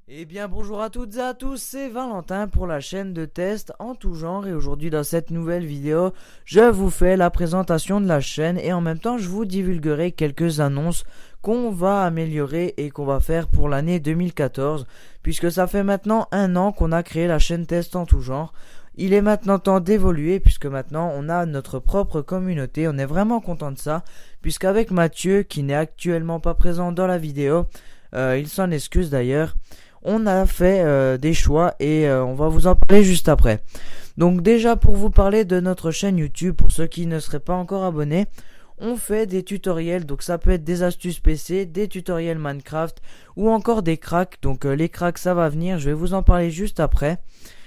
Eh bien bonjour à toutes et à tous, c'est Valentin pour la chaîne de test en tout genre et aujourd'hui dans cette nouvelle vidéo, je vous fais la présentation de la chaîne et en même temps je vous divulguerai quelques annonces qu'on va améliorer et qu'on va faire pour l'année 2014 puisque ça fait maintenant un an qu'on a créé la chaîne test en tout genre. Il est maintenant temps d'évoluer puisque maintenant on a notre propre communauté, on est vraiment content de ça puisqu'avec Mathieu qui n'est actuellement pas présent dans la vidéo, il s'en excuse d'ailleurs. On a fait des choix et on va vous en parler juste après. Donc déjà pour vous parler de notre chaîne YouTube, pour ceux qui ne seraient pas encore abonnés, on fait des tutoriels, donc ça peut être des astuces PC, des tutoriels Minecraft ou encore des cracks. Donc les cracks ça va venir, je vais vous en parler juste après.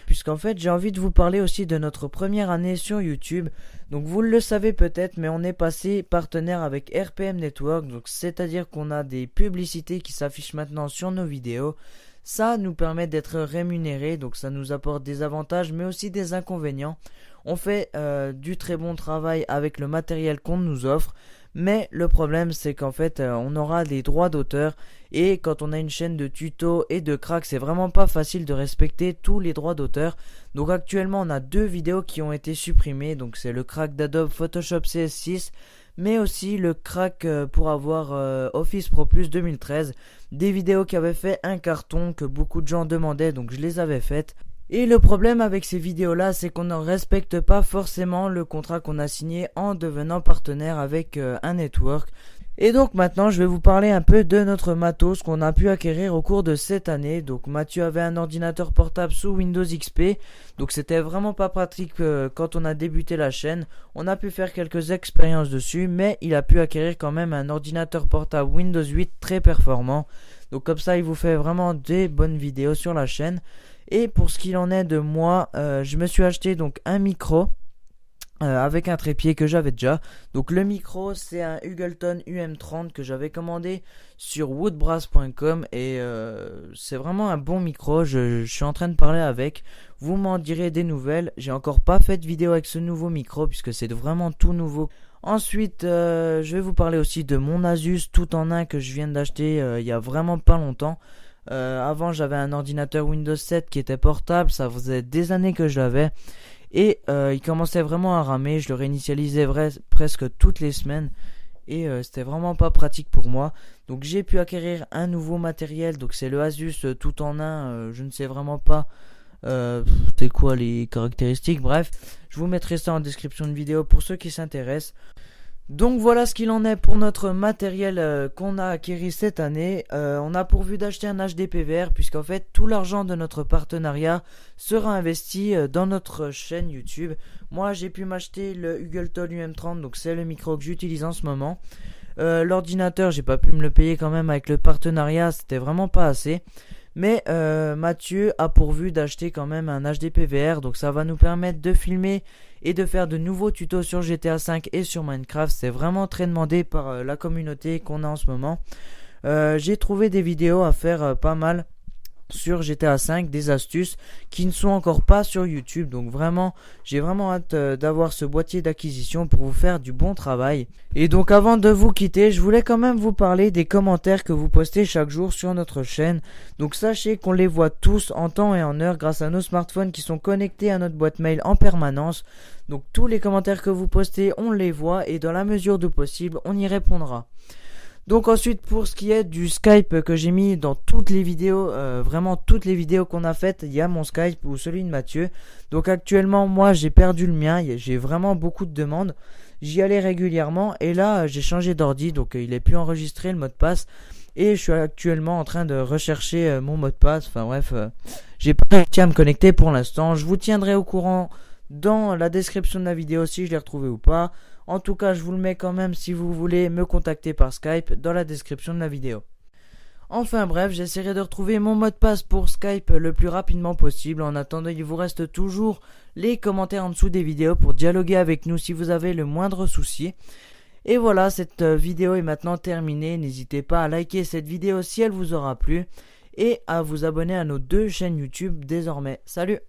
Puisqu'en fait j'ai envie de vous parler aussi de notre première année sur YouTube. Donc vous le savez peut-être mais on est passé partenaire avec RPM Network. Donc c'est à dire qu'on a des publicités qui s'affichent maintenant sur nos vidéos. Ça nous permet d'être rémunérés, donc ça nous apporte des avantages mais aussi des inconvénients. On fait du très bon travail avec le matériel qu'on nous offre, mais le problème c'est qu'en fait on aura des droits d'auteur et quand on a une chaîne de tutos et de cracks c'est vraiment pas facile de respecter tous les droits d'auteur. Donc actuellement on a deux vidéos qui ont été supprimées, donc c'est le crack d'Adobe Photoshop CS6 mais aussi le crack pour avoir Office Pro Plus 2013, des vidéos qui avaient fait un carton que beaucoup de gens demandaient, donc je les avais faites. Et le problème avec ces vidéos là, c'est qu'on ne respecte pas forcément le contrat qu'on a signé en devenant partenaire avec un network. Et donc maintenant je vais vous parler un peu de notre matos qu'on a pu acquérir au cours de cette année. Donc Mathieu avait un ordinateur portable sous Windows XP, donc c'était vraiment pas pratique quand on a débuté la chaîne. On a pu faire quelques expériences dessus, mais il a pu acquérir quand même un ordinateur portable Windows 8 très performant. Donc comme ça il vous fait vraiment des bonnes vidéos sur la chaîne. Et pour ce qu'il en est de moi, je me suis acheté donc un micro. Avec un trépied que j'avais déjà. Donc le micro c'est un Hugleton UM30 que j'avais commandé sur woodbrass.com et c'est vraiment un bon micro. Je suis en train de parler avec, vous m'en direz des nouvelles. J'ai encore pas fait de vidéo avec ce nouveau micro puisque c'est vraiment tout nouveau. Ensuite je vais vous parler aussi de mon Asus tout en un que je viens d'acheter il y a vraiment pas longtemps. Avant j'avais un ordinateur Windows 7 qui était portable, ça faisait des années que je l'avais. Et il commençait vraiment à ramer, je le réinitialisais presque toutes les semaines et c'était vraiment pas pratique pour moi. Donc j'ai pu acquérir un nouveau matériel, donc c'est le Asus tout en un, je ne sais vraiment pas c'est quoi les caractéristiques, bref, je vous mettrai ça en description de vidéo pour ceux qui s'intéressent. Donc voilà ce qu'il en est pour notre matériel qu'on a acquis cette année. On a pourvu d'acheter un HDPVR puisqu'en fait tout l'argent de notre partenariat sera investi dans notre chaîne YouTube. Moi j'ai pu m'acheter le Hugleton UM30, donc c'est le micro que j'utilise en ce moment. L'ordinateur j'ai pas pu me le payer quand même avec le partenariat, c'était vraiment pas assez. Mais Mathieu a pourvu d'acheter quand même un HDPVR, donc ça va nous permettre de filmer et de faire de nouveaux tutos sur GTA 5 et sur Minecraft. C'est vraiment très demandé par la communauté qu'on a en ce moment. J'ai trouvé des vidéos à faire pas mal sur GTA 5, des astuces qui ne sont encore pas sur YouTube. Donc vraiment, j'ai vraiment hâte d'avoir ce boîtier d'acquisition pour vous faire du bon travail. Et donc avant de vous quitter, je voulais quand même vous parler des commentaires que vous postez chaque jour sur notre chaîne. Donc sachez qu'on les voit tous en temps et en heure grâce à nos smartphones qui sont connectés à notre boîte mail en permanence. Donc tous les commentaires que vous postez, on les voit et dans la mesure du possible, on y répondra. Donc ensuite pour ce qui est du Skype que j'ai mis dans toutes les vidéos, vraiment toutes les vidéos qu'on a faites, il y a mon Skype ou celui de Mathieu. Donc actuellement moi j'ai perdu le mien, j'ai vraiment beaucoup de demandes. J'y allais régulièrement et là j'ai changé d'ordi donc il est plus enregistré le mot de passe. Et je suis actuellement en train de rechercher mon mot de passe, enfin bref, j'ai pas réussi à me connecter pour l'instant. Je vous tiendrai au courant dans la description de la vidéo si je l'ai retrouvé ou pas. En tout cas, je vous le mets quand même si vous voulez me contacter par Skype dans la description de la vidéo. Enfin bref, j'essaierai de retrouver mon mot de passe pour Skype le plus rapidement possible. En attendant, il vous reste toujours les commentaires en dessous des vidéos pour dialoguer avec nous si vous avez le moindre souci. Et voilà, cette vidéo est maintenant terminée. N'hésitez pas à liker cette vidéo si elle vous aura plu et à vous abonner à nos deux chaînes YouTube désormais. Salut!